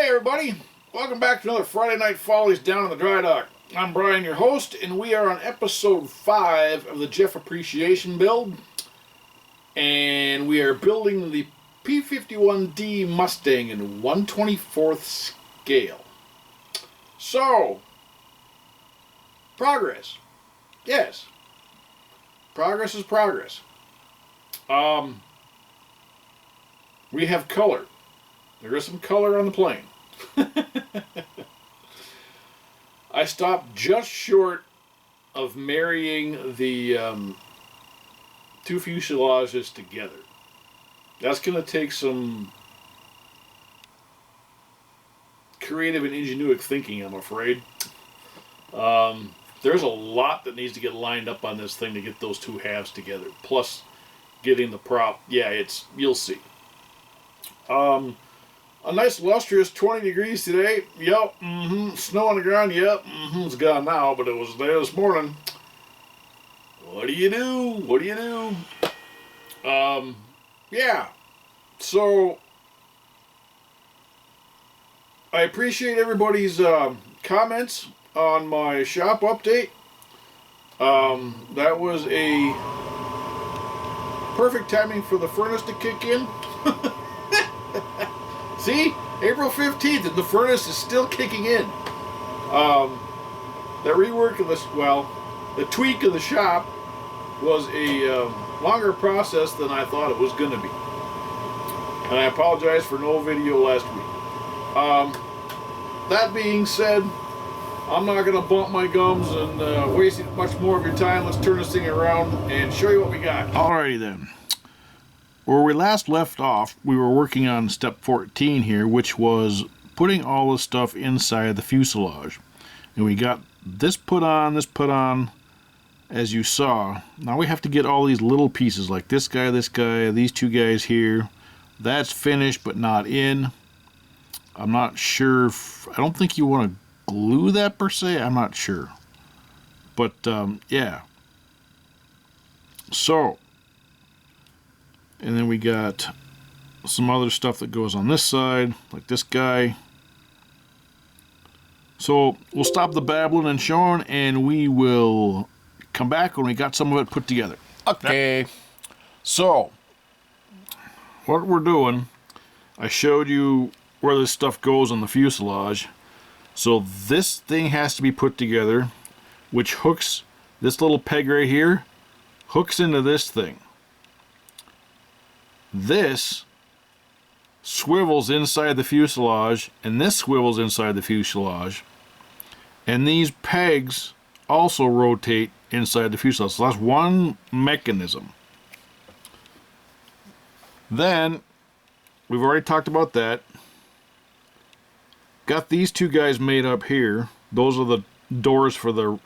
Hey everybody, welcome back to another Friday Night Follies down in the dry dock. I'm Brian, your host, and we are on episode 5 of the Jeff Appreciation build. And we are building the P51D Mustang in 1/24th scale. So, progress. Yes. Progress is progress. We have color. There is some color on the plane. I stopped just short of marrying the two fuselages together. That's going to take some creative and ingenuitive thinking, I'm afraid. There's a lot that needs to get lined up on this thing to get those two halves together. Plus, getting the prop. Yeah, you'll see. A nice lustrous 20 degrees today. Yep. Snow on the ground. Yep. It's gone now, but it was there this morning. What do you do? What do you do? Yeah. So, I appreciate everybody's comments on my shop update. That was a perfect timing for the furnace to kick in. See? April 15th and the furnace is still kicking in. That rework of this, the tweak of the shop was a longer process than I thought it was going to be. And I apologize for no video last week. That being said, I'm not going to bump my gums and waste much more of your time. Let's turn this thing around and show you what we got. Alrighty then. Where we last left off, we were working on step 14 here, which was putting all the stuff inside the fuselage. And we got this put on, as you saw. Now we have to get all these little pieces, like this guy, these two guys here. That's finished, but not in. I'm not sure I don't think you want to glue that per se. I'm not sure. But, yeah. So, and then we got some other stuff that goes on this side, like this guy. So we'll stop the babbling and showing, and we will come back when we got some of it put together. Okay. So, what we're doing, I showed you where this stuff goes on the fuselage. So this thing has to be put together, which hooks, this little peg right here, hooks into this thing. This swivels inside the fuselage, and this swivels inside the fuselage, and these pegs also rotate inside the fuselage. So that's one mechanism. Then, we've already talked about that. Got these two guys made up here. Those are the doors for the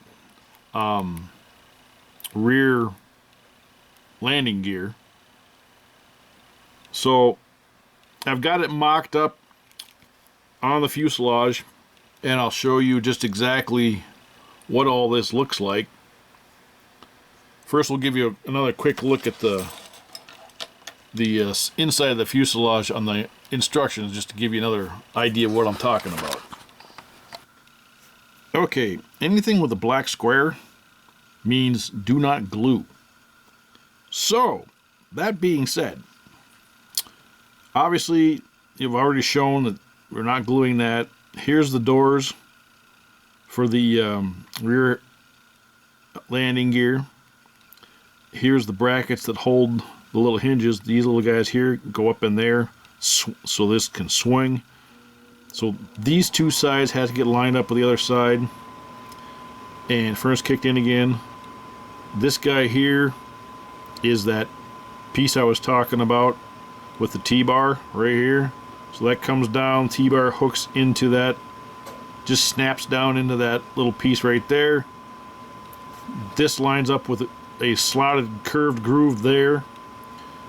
rear landing gear. So, I've got it mocked up on the fuselage, and I'll show you just exactly what all this looks like. First, we'll give you another quick look at the inside of the fuselage on the instructions, just to give you another idea of what I'm talking about. Okay, anything with a black square means do not glue. So, that being said, obviously, you've already shown that we're not gluing that. Here's the doors for the rear landing gear. Here's the brackets that hold the little hinges. These little guys here go up in there so this can swing. So these two sides have to get lined up with the other side. And furnace kicked in again. This guy here is that piece I was talking about with the T-bar right here. So that comes down, T-bar hooks into that, just snaps down into that little piece right there. This lines up with a slotted curved groove there.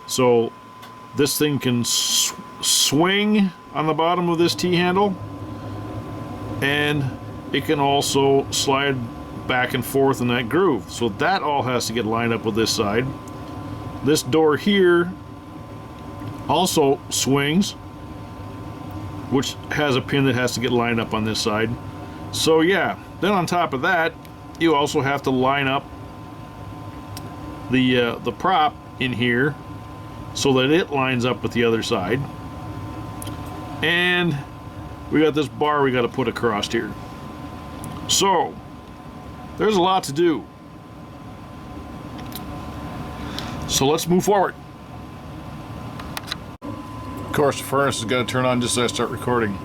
So this thing can swing on the bottom of this T-handle, and it can also slide back and forth in that groove. So that all has to get lined up with this side. This door here also swings which has a pin that has to get lined up on this side. So yeah, then on top of that, you also have to line up the prop in here so that it lines up with the other side. And we got this bar we got to put across here. So there's a lot to do. So let's move forward. Of course, the furnace is going to turn on just as I start recording.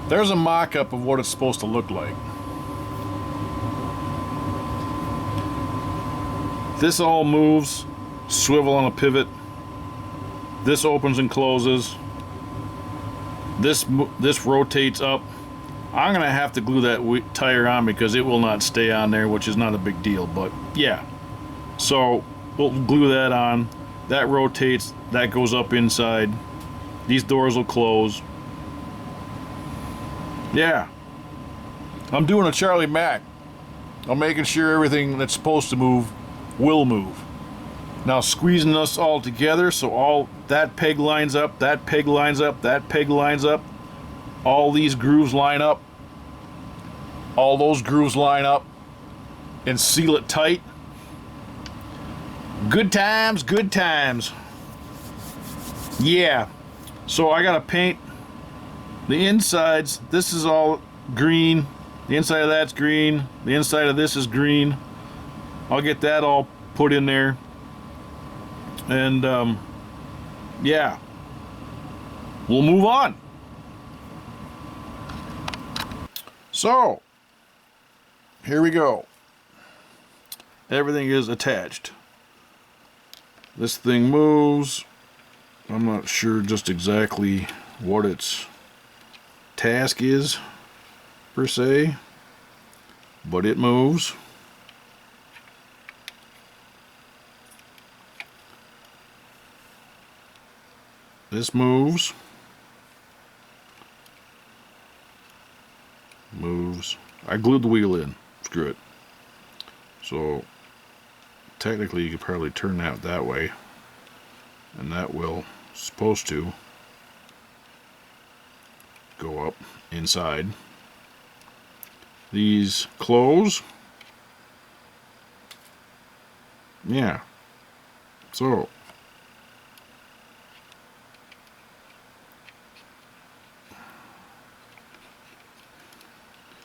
There's a mock-up of what it's supposed to look like. This all moves, swivel on a pivot. This opens and closes. This rotates up. I'm gonna have to glue that tire on because it will not stay on there, which is not a big deal, but yeah. So we'll glue that on. That rotates, that goes up inside. These doors will close. Yeah. I'm doing a Charlie Mack. I'm making sure everything that's supposed to move will move. Now squeezing us all together so all that peg lines up, that peg lines up, that peg lines up. All these grooves line up. All those grooves line up and seal it tight. Good times, good times. Yeah. So I gotta paint the insides. This is all green. The inside of that's green. The inside of this is green. I'll get that all put in there. And yeah, we'll move on. So here we go. Everything is attached. This thing moves. I'm not sure just exactly what its task is per se, but it moves. This moves. Moves. I glued the wheel in. Screw it. So technically you could probably turn that way, and that will supposed to go up inside. These close. Yeah. So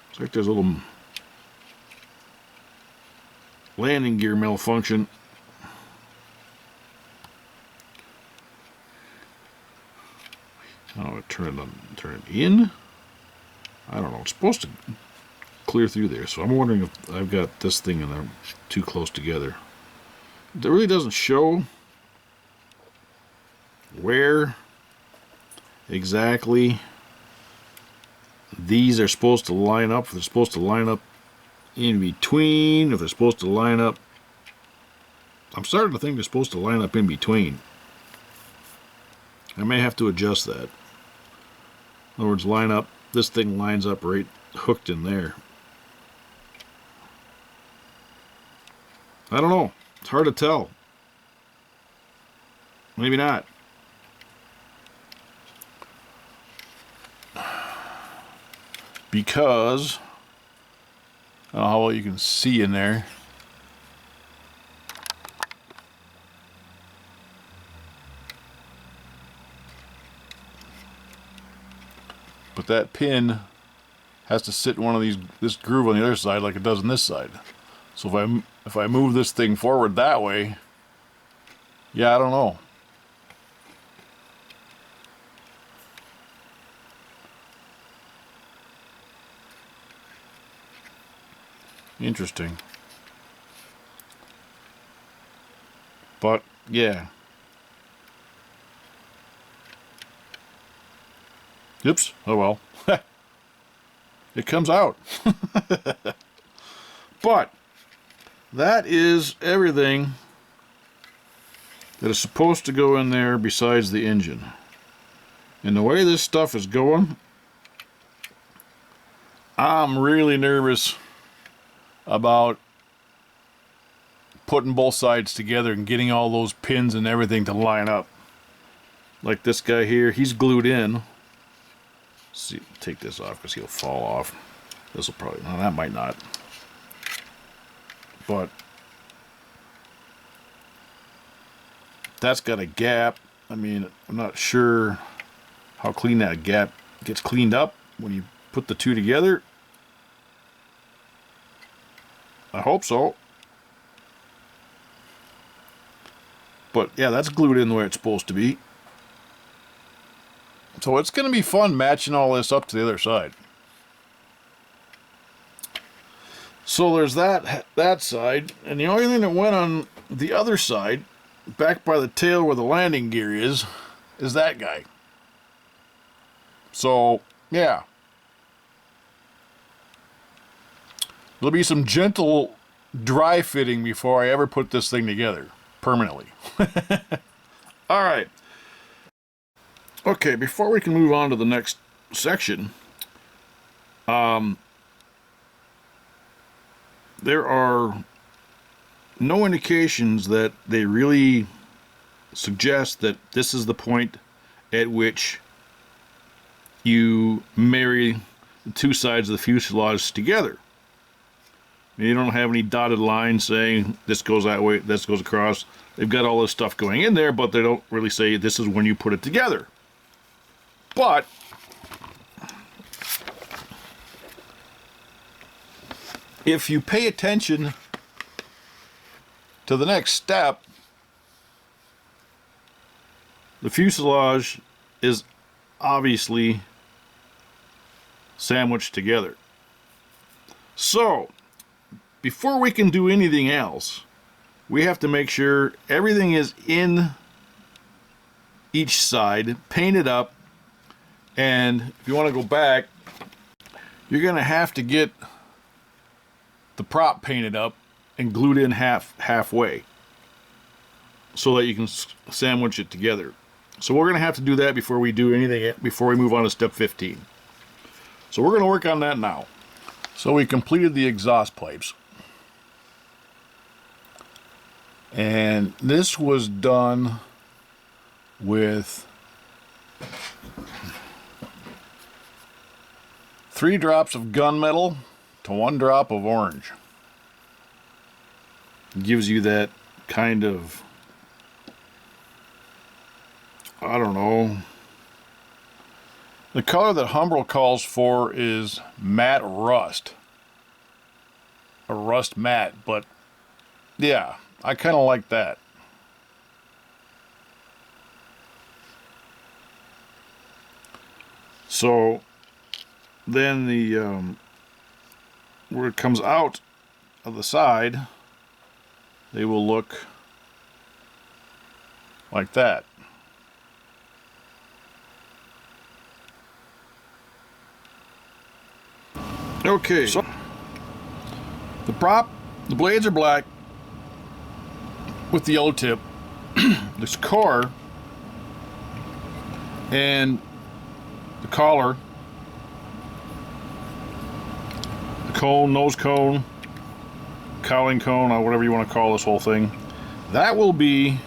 it's like there's a little landing gear malfunction. Oh, turn it in? I don't know. It's supposed to clear through there, so I'm wondering if I've got this thing and they're too close together. It really doesn't show where exactly these are supposed to line up. If they're supposed to line up in between, if they're supposed to line up. I'm starting to think they're supposed to line up in between. I may have to adjust that. In other words, line up. This thing lines up right hooked in there. I don't know. It's hard to tell. Maybe not. Because I don't know how well you can see in there. But that pin has to sit in one of these, this groove on the other side like it does on this side. So if I move this thing forward that way, yeah, I don't know. Interesting. But yeah. Oops. Oh well. It comes out. But that is everything that is supposed to go in there besides the engine. And the way this stuff is going, I'm really nervous about putting both sides together and getting all those pins and everything to line up. Like this guy here, he's glued in. See, take this off because he'll fall off. This will probably, no, that might not. But that's got a gap. I mean, I'm not sure how clean that gap gets cleaned up when you put the two together. I hope so. But yeah, that's glued in the way it's supposed to be. So it's going to be fun matching all this up to the other side. So there's that side, and the only thing that went on the other side, back by the tail where the landing gear is that guy. So yeah, there'll be some gentle dry fitting before I ever put this thing together permanently. All right. Okay, before we can move on to the next section, there are no indications that they really suggest that this is the point at which you marry the two sides of the fuselage together. You don't have any dotted lines saying this goes that way, this goes across. They've got all this stuff going in there, but they don't really say this is when you put it together. But if you pay attention to the next step, the fuselage is obviously sandwiched together. So, before we can do anything else, we have to make sure everything is in each side, painted up, and if you want to go back, you're going to have to get the prop painted up and glued in halfway so that you can sandwich it together. So we're going to have to do that before we do anything, before we move on to step 15. So we're going to work on that now. So we completed the exhaust pipes. And this was done with 3 drops of gunmetal to 1 drop of orange. It gives you that kind of, I don't know. The color that Humbrol calls for is matte rust. A rust matte, but yeah, I kind of like that. So then the where it comes out of the side, they will look like that. Okay, so the blades are black with the yellow tip. This core and the collar, the cone, nose cone, cowling cone, or whatever you want to call this whole thing, that will be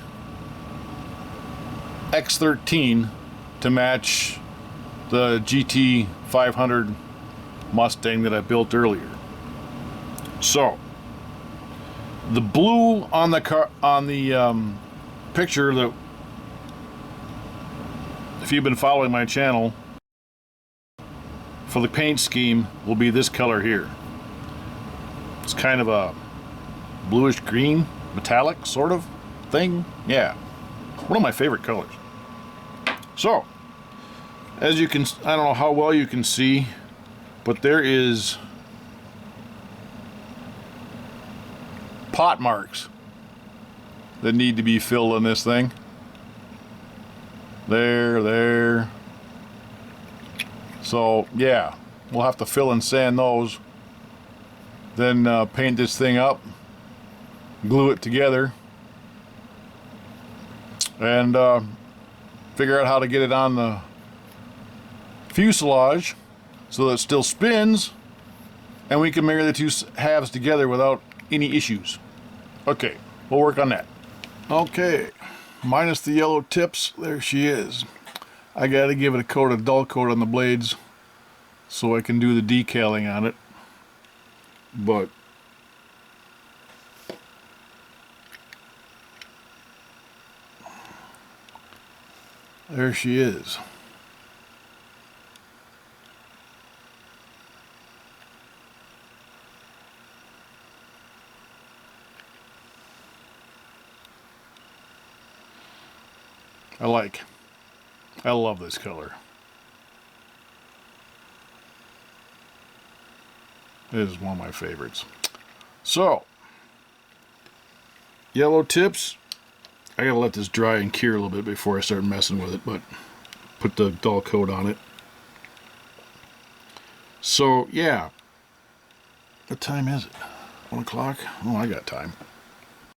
X13 to match the GT 500 Mustang that I built earlier. So the blue on the picture, that if you've been following my channel, for the paint scheme will be this color here. It's kind of a bluish green metallic sort of thing. Yeah, one of my favorite colors. So as you can, I don't know how well you can see, but there is pot marks that need to be filled in this thing. There. So yeah, we'll have to fill and sand those, then paint this thing up, glue it together, and figure out how to get it on the fuselage so that it still spins and we can marry the two halves together without any issues. Okay, we'll work on that. Okay, minus the yellow tips, there she is. I gotta give it a dull coat on the blades so I can do the decaling on it. But there she is. I love this color. It is one of my favorites. So, yellow tips. I gotta let this dry and cure a little bit before I start messing with it, but put the dull coat on it. So, yeah. What time is it? 1 o'clock? Oh, I got time.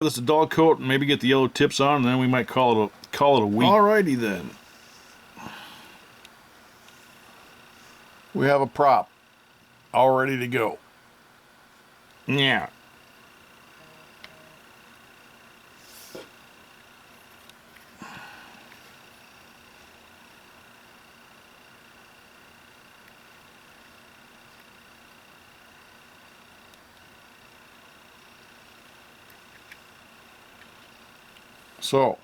This a dull coat and maybe get the yellow tips on, and then we might call it a week. Alrighty then. We have a prop all ready to go. Yeah. So,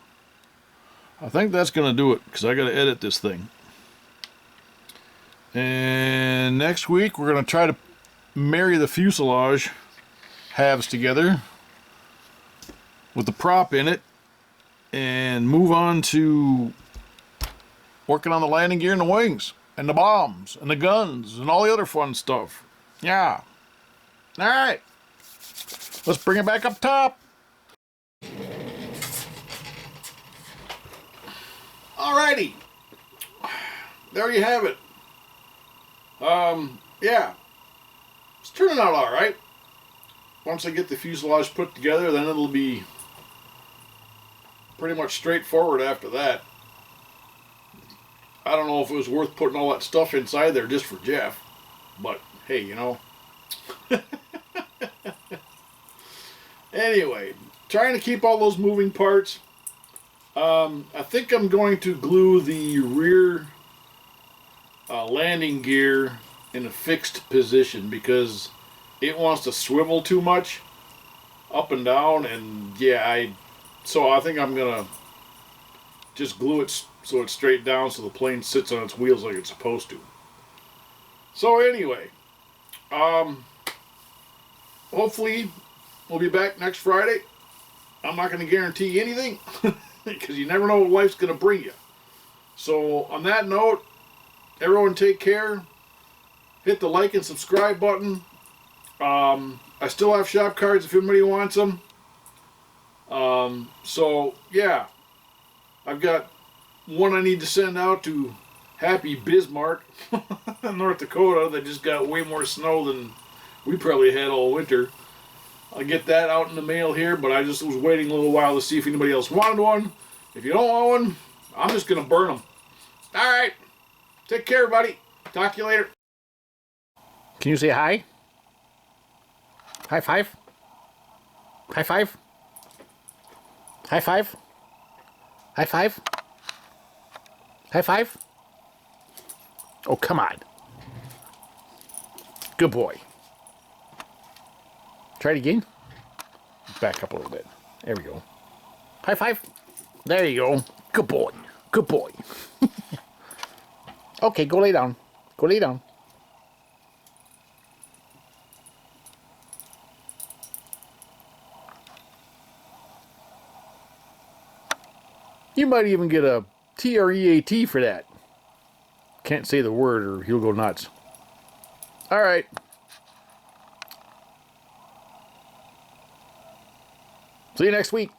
I think that's going to do it, because I got to edit this thing. And next week, we're going to try to marry the fuselage halves together with the prop in it and move on to working on the landing gear and the wings and the bombs and the guns and all the other fun stuff. Yeah. All right. Let's bring it back up top. Alrighty. There you have it. Yeah. It's turning out alright. Once I get the fuselage put together, then it'll be pretty much straightforward after that. I don't know if it was worth putting all that stuff inside there just for Jeff, but hey, you know. Anyway, trying to keep all those moving parts. I think I'm going to glue the rear landing gear in a fixed position because it wants to swivel too much up and down, and yeah, so I think I'm gonna just glue it so it's straight down so the plane sits on its wheels like it's supposed to. So anyway, hopefully we'll be back next Friday. I'm not going to guarantee anything because you never know what life's going to bring you. So on that note, everyone take care. Hit the like and subscribe button. I still have shop cards if anybody wants them. So yeah, I've got one I need to send out to Happy Bismarck, North Dakota. That just got way more snow than we probably had all winter. I'll get that out in the mail here, but I just was waiting a little while to see if anybody else wanted one. If you don't want one, I'm just going to burn them. Alright. Take care, everybody. Talk to you later. Can you say hi? High five? High five? High five? High five? High five? Oh, come on. Good boy. Try it again. Back up a little bit. There we go. High five. There you go. Good boy. Good boy. Okay, go lay down. Go lay down. You might even get a TREAT for that. Can't say the word or he'll go nuts. All right. See you next week.